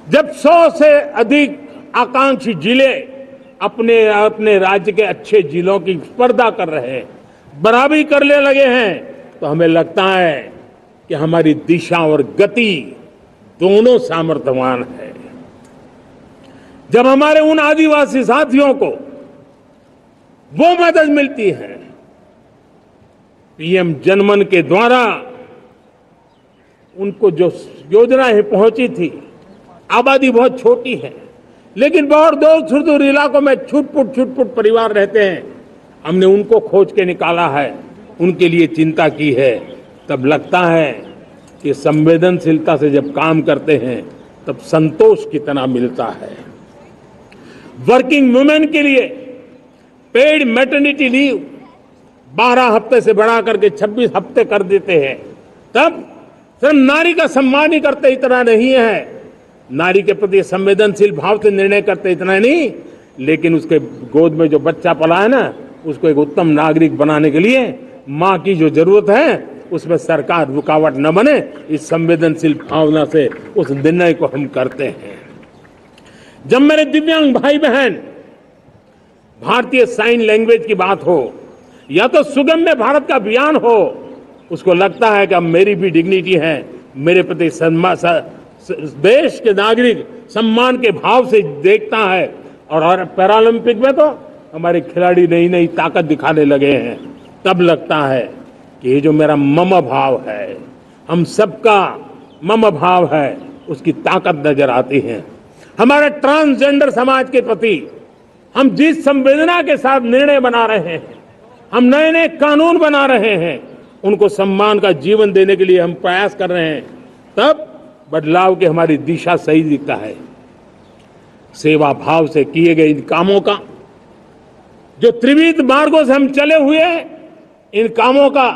जब 100 से अधिक आकांक्षी जिले अपने अपने राज्य के अच्छे जिलों की स्पर्धा कर रहे हैं, बराबरी करने लगे हैं, तो हमें लगता है कि हमारी दिशा और गति दोनों सामर्थ्यवान है। जब हमारे उन आदिवासी साथियों को वो मदद मिलती है, पीएम जनमन के द्वारा उनको जो योजनाएं पहुंची थी, आबादी बहुत छोटी है लेकिन बहुत दूर सुदूर इलाकों में छुटपुट परिवार रहते हैं, हमने उनको खोज के निकाला है, उनके लिए चिंता की है, तब लगता है कि संवेदनशीलता से जब काम करते हैं तब संतोष कितना मिलता है। वर्किंग वुमेन के लिए पेड मैटरनिटी लीव 12 हफ्ते से बढ़ा करके 26 हफ्ते कर देते हैं। तब सिर्फ नारी का सम्मान ही करते इतना नहीं है, नारी के प्रति संवेदनशील भाव से निर्णय करते इतना नहीं, लेकिन उसके गोद में जो बच्चा पला है ना, उसको एक उत्तम नागरिक बनाने के लिए मां की जो जरूरत है उसमें सरकार रुकावट न बने, इस संवेदनशील भावना से उस निर्णय को हम करते हैं। जब मेरे दिव्यांग भाई बहन भारतीय साइन लैंग्वेज की बात हो या तो सुगम्य भारत का अभियान हो, उसको लगता है कि अब मेरी भी डिग्निटी है, मेरे प्रति देश के नागरिक सम्मान के भाव से देखता है। और पैरालंपिक में तो हमारे खिलाड़ी नई नई ताकत दिखाने लगे हैं, तब लगता है कि ये जो मेरा मम भाव है, हम सबका मम भाव है, उसकी ताकत नजर आती है। हमारे ट्रांसजेंडर समाज के प्रति हम जिस संवेदना के साथ निर्णय बना रहे हैं, हम नए नए कानून बना रहे हैं, उनको सम्मान का जीवन देने के लिए हम प्रयास कर रहे हैं, तब बदलाव की हमारी दिशा सही दिखता है। सेवा भाव से किए गए इन कामों का, जो त्रिविध मार्गों से हम चले हुए, इन कामों का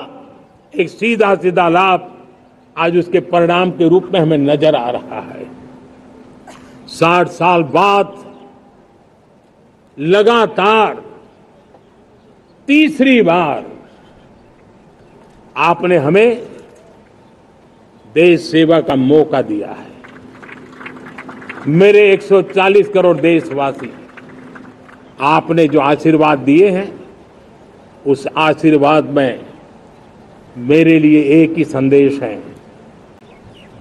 एक सीधा सीधा लाभ आज उसके परिणाम के रूप में हमें नजर आ रहा है। 60 साल बाद लगातार तीसरी बार आपने हमें देश सेवा का मौका दिया है। मेरे 140 करोड़ देशवासी, आपने जो आशीर्वाद दिए हैं, उस आशीर्वाद में मेरे लिए एक ही संदेश है,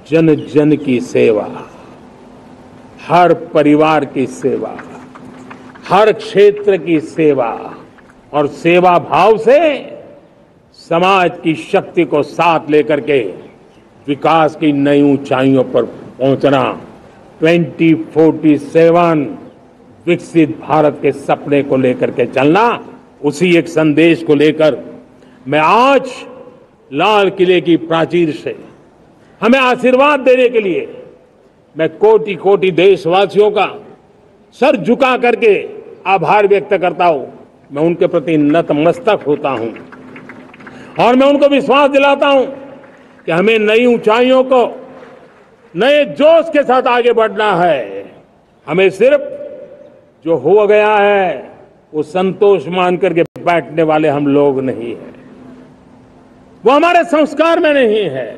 जन जन की सेवा, हर परिवार की सेवा, हर क्षेत्र की सेवा, और सेवा भाव से समाज की शक्ति को साथ लेकर के विकास की नई ऊंचाइयों पर पहुंचना। 2047 विकसित भारत के सपने को लेकर के चलना, उसी एक संदेश को लेकर मैं आज लाल किले की प्राचीर से हमें आशीर्वाद देने के लिए मैं कोटि कोटि देशवासियों का सर झुका करके आभार व्यक्त करता हूं। मैं उनके प्रति नतमस्तक होता हूं और मैं उनको विश्वास दिलाता हूं कि हमें नई ऊंचाइयों को नए जोश के साथ आगे बढ़ना है। हमें सिर्फ जो हो गया है वो संतोष मान करके बैठने वाले हम लोग नहीं हैं, वो हमारे संस्कार में नहीं है।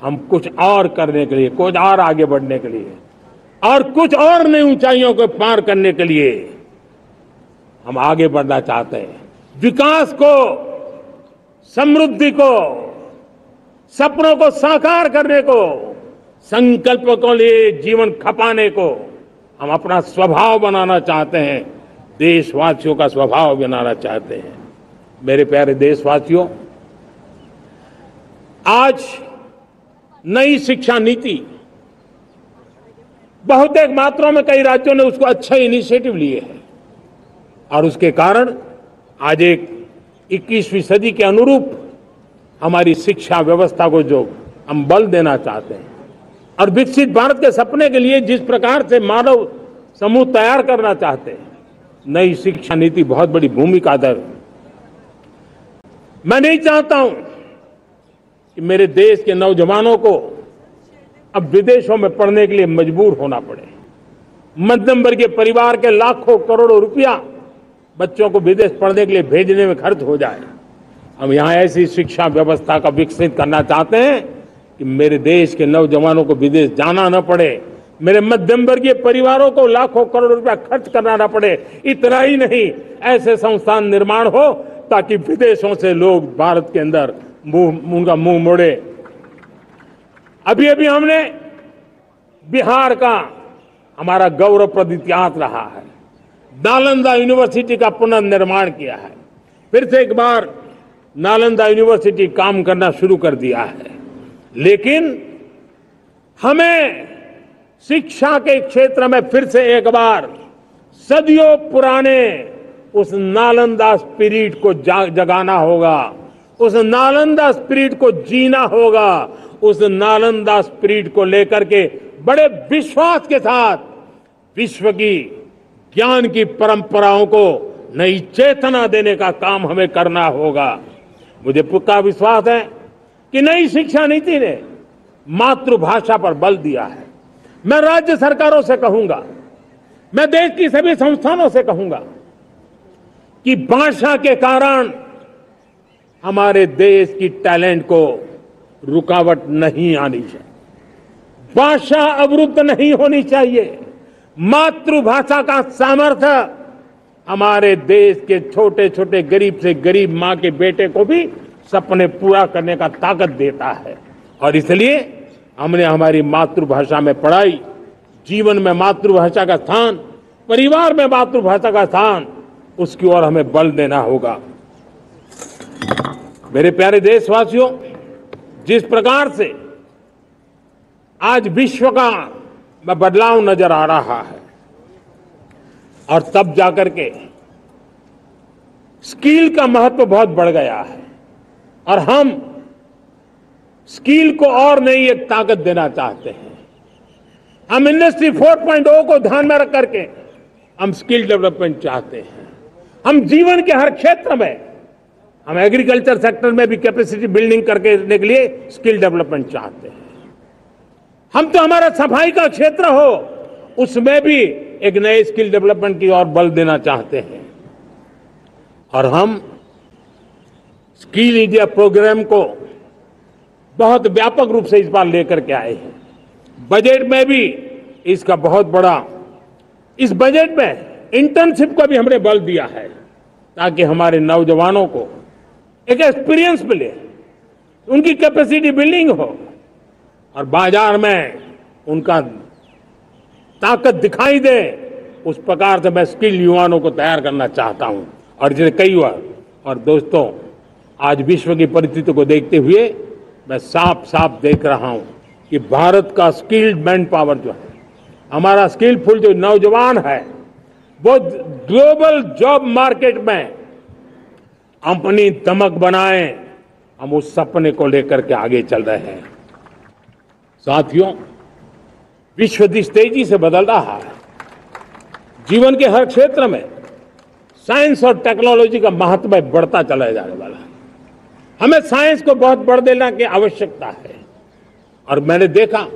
हम कुछ और करने के लिए, कुछ और आगे बढ़ने के लिए और कुछ और नई ऊंचाइयों को पार करने के लिए हम आगे बढ़ना चाहते हैं। विकास को, समृद्धि को, सपनों को साकार करने को, संकल्प को लिए जीवन खपाने को हम अपना स्वभाव बनाना चाहते हैं, देशवासियों का स्वभाव बनाना चाहते हैं। मेरे प्यारे देशवासियों, आज नई शिक्षा नीति बहुतेक मात्रा में कई राज्यों ने उसको अच्छा इनिशिएटिव लिए हैं और उसके कारण आज एक 21वीं सदी के अनुरूप हमारी शिक्षा व्यवस्था को जो हम बल देना चाहते हैं और विकसित भारत के सपने के लिए जिस प्रकार से मानव समूह तैयार करना चाहते हैं, नई शिक्षा नीति बहुत बड़ी भूमिका अदा। मैं नहीं चाहता हूं कि मेरे देश के नौजवानों को अब विदेशों में पढ़ने के लिए मजबूर होना पड़े। मध्यम वर्गीय परिवार के लाखों करोड़ों रुपया बच्चों को विदेश पढ़ने के लिए भेजने में खर्च हो जाए। हम यहां ऐसी शिक्षा व्यवस्था का विकसित करना चाहते हैं कि मेरे देश के नौजवानों को विदेश जाना न पड़े, मेरे मध्यम वर्गीय परिवारों को लाखों करोड़ रुपया खर्च करना न पड़े। इतना ही नहीं, ऐसे संस्थान निर्माण हो ताकि विदेशों से लोग भारत के अंदर उनका मुंह मोड़े। अभी अभी हमने बिहार का हमारा गौरवप्रद इतिहास रहा है, नालंदा यूनिवर्सिटी का पुनर्निर्माण किया है। फिर से एक बार नालंदा यूनिवर्सिटी काम करना शुरू कर दिया है। लेकिन हमें शिक्षा के क्षेत्र में फिर से एक बार सदियों पुराने उस नालंदा स्पिरिट को जगाना होगा, उस नालंदा स्पिरिट को जीना होगा, उस नालंदा स्पिरिट को लेकर के बड़े विश्वास के साथ विश्व की ज्ञान की परंपराओं को नई चेतना देने का काम हमें करना होगा। मुझे पक्का विश्वास है कि नई शिक्षा नीति ने मातृभाषा पर बल दिया है। मैं राज्य सरकारों से कहूंगा, मैं देश की सभी संस्थानों से कहूंगा कि भाषा के कारण हमारे देश की टैलेंट को रुकावट नहीं आनी चाहिए, भाषा अवरुद्ध नहीं होनी चाहिए। मातृभाषा का सामर्थ्य हमारे देश के छोटे छोटे गरीब से गरीब मां के बेटे को भी सपने पूरा करने का ताकत देता है। और इसलिए हमने हमारी मातृभाषा में पढ़ाई, जीवन में मातृभाषा का स्थान, परिवार में मातृभाषा का स्थान, उसकी ओर हमें बल देना होगा। मेरे प्यारे देशवासियों, जिस प्रकार से आज विश्व का में बदलाव नजर आ रहा है और तब जाकर के स्किल का महत्व बहुत बढ़ गया है और हम स्किल को और नई एक ताकत देना चाहते हैं। हम इंडस्ट्री 4.0 को ध्यान में रख करके हम स्किल डेवलपमेंट चाहते हैं। हम जीवन के हर क्षेत्र में, हम एग्रीकल्चर सेक्टर में भी कैपेसिटी बिल्डिंग करके देने के लिए स्किल डेवलपमेंट चाहते हैं। हम तो हमारा सफाई का क्षेत्र हो, उसमें भी एक नए स्किल डेवलपमेंट की ओर बल देना चाहते हैं। और हम स्किल इंडिया प्रोग्राम को बहुत व्यापक रूप से इस बार लेकर के आए हैं। बजट में भी इसका बहुत बड़ा, इस बजट में इंटर्नशिप को भी हमने बल दिया है ताकि हमारे नौजवानों को एक एक्सपीरियंस मिले, उनकी कैपेसिटी बिल्डिंग हो और बाजार में उनका ताकत दिखाई दे। उस प्रकार से मैं स्किल युवाओं को तैयार करना चाहता हूं। और जैसे कई बार, और दोस्तों, आज विश्व की परिस्थिति को देखते हुए मैं साफ साफ देख रहा हूं कि भारत का स्किल्ड मैन पावर जो है, हमारा स्किलफुल जो नौजवान है, वो ग्लोबल जॉब मार्केट में अपनी दमक बनाए। हम उस सपने को लेकर के आगे चल रहे हैं। साथियों, विश्व जिस तेजी से बदल रहा है, जीवन के हर क्षेत्र में साइंस और टेक्नोलॉजी का महत्व बढ़ता चला जाने वाला है। हमें साइंस को बहुत बढ़ देने की आवश्यकता है। और मैंने देखा,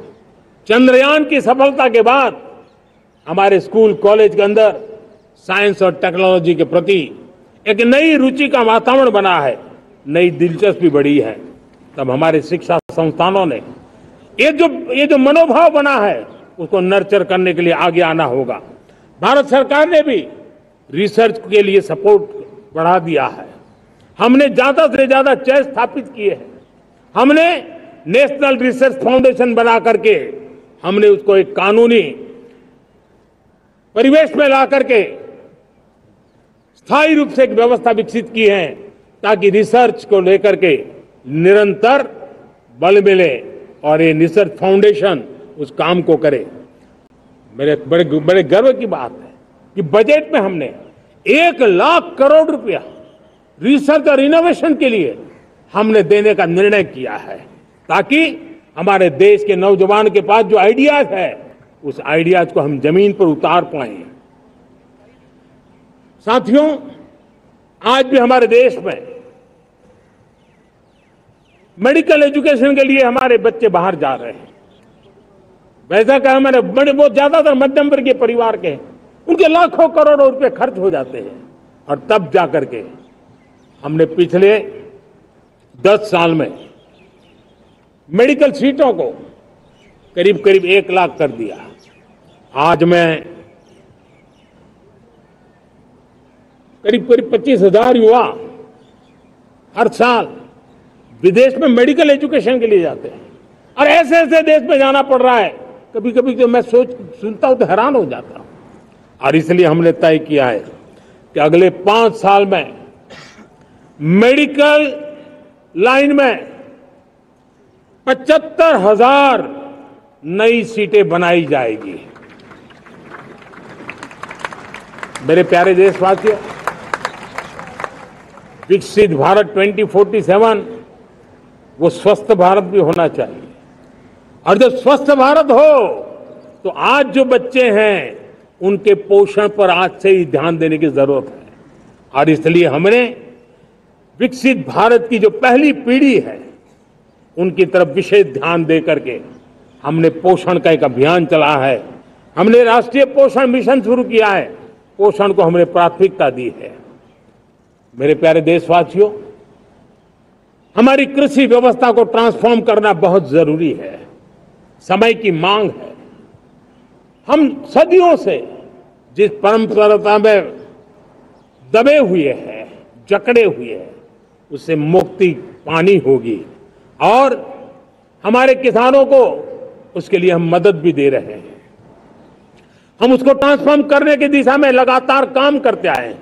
चंद्रयान की सफलता के बाद हमारे स्कूल कॉलेज के अंदर साइंस और टेक्नोलॉजी के प्रति एक नई रुचि का वातावरण बना है, नई दिलचस्पी बढ़ी है। तब हमारे शिक्षा संस्थानों ने ये जो मनोभाव बना है, उसको नर्चर करने के लिए आगे आना होगा। भारत सरकार ने भी रिसर्च के लिए सपोर्ट बढ़ा दिया है। हमने ज्यादा से ज्यादा चेयर स्थापित किए हैं। हमने नेशनल रिसर्च फाउंडेशन बना करके हमने उसको एक कानूनी परिवेश में ला करके स्थायी रूप से एक व्यवस्था विकसित की है ताकि रिसर्च को लेकर के निरंतर बल मिले और ये रिसर्च फाउंडेशन उस काम को करे। मेरे बड़े गर्व की बात है कि बजट में हमने 1 लाख करोड़ रुपया रिसर्च और इनोवेशन के लिए हमने देने का निर्णय किया है ताकि हमारे देश के नौजवान के पास जो आइडियाज है, उस आइडियाज को हम जमीन पर उतार पाए। साथियों, आज भी हमारे देश में मेडिकल एजुकेशन के लिए हमारे बच्चे बाहर जा रहे हैं। वैसा कहा मैंने, बहुत ज्यादातर मध्यम वर्गीय परिवार के हैं, उनके लाखों करोड़ों रुपए खर्च हो जाते हैं। और तब जाकर के हमने पिछले 10 साल में मेडिकल सीटों को करीब करीब 1 लाख कर दिया। आज मैं करीब करीब 25,000 युवा हर साल विदेश में मेडिकल एजुकेशन के लिए जाते हैं और ऐसे ऐसे देश में जाना पड़ रहा है, कभी कभी तो मैं सुनता हूं तो हैरान हो जाता हूं। और इसलिए हमने तय किया है कि अगले 5 साल में मेडिकल लाइन में 75,000 नई सीटें बनाई जाएगी। मेरे प्यारे देशवासियों, विकसित भारत 2047 वो स्वस्थ भारत भी होना चाहिए, और जब स्वस्थ भारत हो तो आज जो बच्चे हैं उनके पोषण पर आज से ही ध्यान देने की जरूरत है। और इसलिए हमने विकसित भारत की जो पहली पीढ़ी है उनकी तरफ विशेष ध्यान दे करके हमने पोषण का एक अभियान चला है। हमने राष्ट्रीय पोषण मिशन शुरू किया है, पोषण को हमने प्राथमिकता दी है। मेरे प्यारे देशवासियों, हमारी कृषि व्यवस्था को ट्रांसफॉर्म करना बहुत जरूरी है, समय की मांग है। हम सदियों से जिस परंपरा में दबे हुए हैं, जकड़े हुए हैं, उससे मुक्ति पानी होगी और हमारे किसानों को उसके लिए हम मदद भी दे रहे हैं। हम उसको ट्रांसफॉर्म करने की दिशा में लगातार काम करते आए हैं।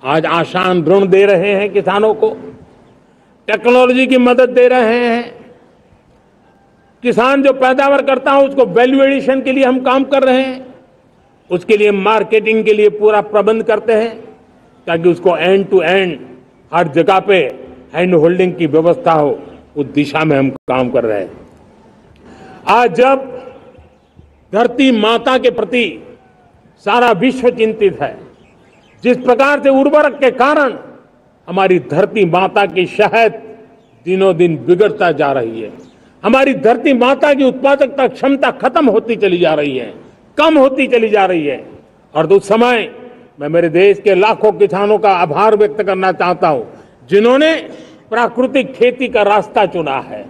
आज आसान ऋण दे रहे हैं किसानों को, टेक्नोलॉजी की मदद दे रहे हैं। किसान जो पैदावार करता है उसको वैल्यू एडिशन के लिए हम काम कर रहे हैं, उसके लिए मार्केटिंग के लिए पूरा प्रबंध करते हैं ताकि उसको एंड टू एंड हर जगह पे हैंड होल्डिंग की व्यवस्था हो, उस दिशा में हम काम कर रहे हैं। आज जब धरती माता के प्रति सारा विश्व चिंतित है, जिस प्रकार से उर्वरक के कारण हमारी धरती माता की शहद दिनों दिन बिगड़ता जा रही है, हमारी धरती माता की उत्पादकता क्षमता खत्म होती चली जा रही है, कम होती चली जा रही है। और उस समय मैं मेरे देश के लाखों किसानों का आभार व्यक्त करना चाहता हूं जिन्होंने प्राकृतिक खेती का रास्ता चुना है।